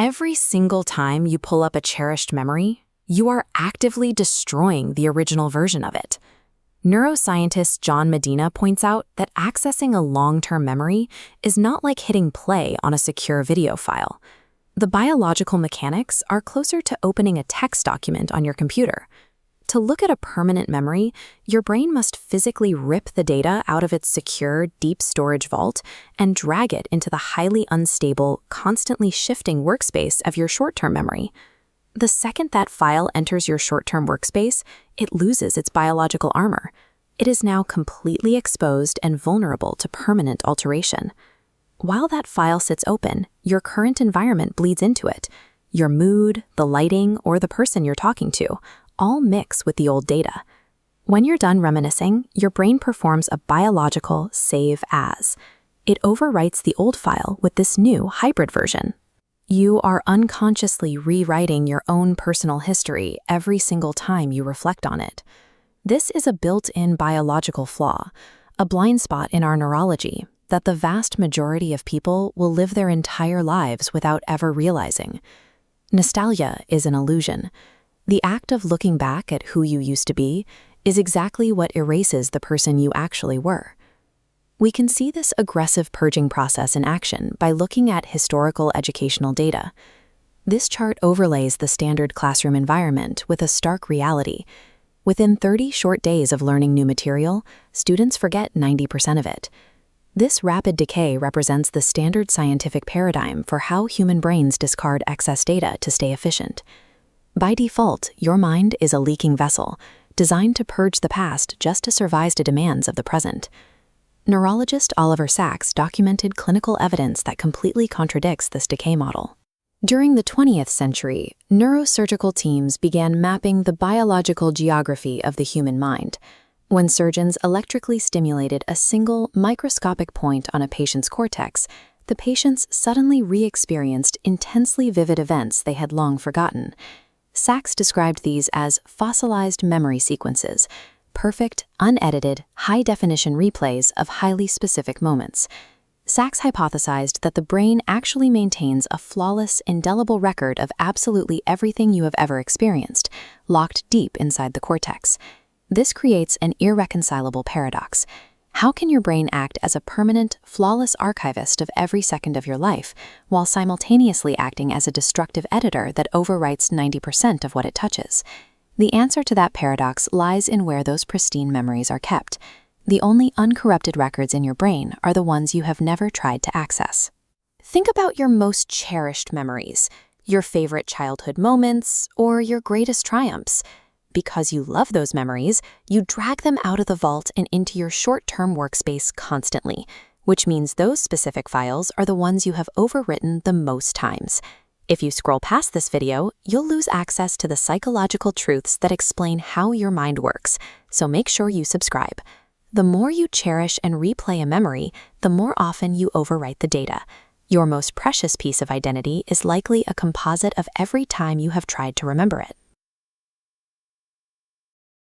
Every single time you pull up a cherished memory, you are actively destroying the original version of it. Neuroscientist John Medina points out that accessing a long-term memory is not like hitting play on a secure video file. The biological mechanics are closer to opening a text document on your computer. To look at a permanent memory, your brain must physically rip the data out of its secure, deep storage vault and drag it into the highly unstable, constantly shifting workspace of your short-term memory. The second that file enters your short-term workspace, it loses its biological armor. It is now completely exposed and vulnerable to permanent alteration. While that file sits open, your current environment bleeds into it. Your mood, the lighting, or the person you're talking to all mix with the old data. When you're done reminiscing, your brain performs a biological save as. It overwrites the old file with this new hybrid version. You are unconsciously rewriting your own personal history every single time you reflect on it. This is a built-in biological flaw, a blind spot in our neurology that the vast majority of people will live their entire lives without ever realizing. Nostalgia is an illusion. The act of looking back at who you used to be is exactly what erases the person you actually were. We can see this aggressive purging process in action by looking at historical educational data. This chart overlays the standard classroom environment with a stark reality. Within 30 short days of learning new material, students forget 90% of it. This rapid decay represents the standard scientific paradigm for how human brains discard excess data to stay efficient. By default, your mind is a leaking vessel, designed to purge the past just to survive the demands of the present. Neurologist Oliver Sacks documented clinical evidence that completely contradicts this decay model. During the 20th century, neurosurgical teams began mapping the biological geography of the human mind. When surgeons electrically stimulated a single microscopic point on a patient's cortex, the patients suddenly re-experienced intensely vivid events they had long forgotten. Sacks described these as fossilized memory sequences, perfect, unedited, high-definition replays of highly specific moments. Sacks hypothesized that the brain actually maintains a flawless, indelible record of absolutely everything you have ever experienced, locked deep inside the cortex. This creates an irreconcilable paradox. How can your brain act as a permanent, flawless archivist of every second of your life, while simultaneously acting as a destructive editor that overwrites 90% of what it touches? The answer to that paradox lies in where those pristine memories are kept. The only uncorrupted records in your brain are the ones you have never tried to access. Think about your most cherished memories, your favorite childhood moments, or your greatest triumphs. Because you love those memories, you drag them out of the vault and into your short-term workspace constantly, which means those specific files are the ones you have overwritten the most times. If you scroll past this video, you'll lose access to the psychological truths that explain how your mind works, so make sure you subscribe. The more you cherish and replay a memory, the more often you overwrite the data. Your most precious piece of identity is likely a composite of every time you have tried to remember it.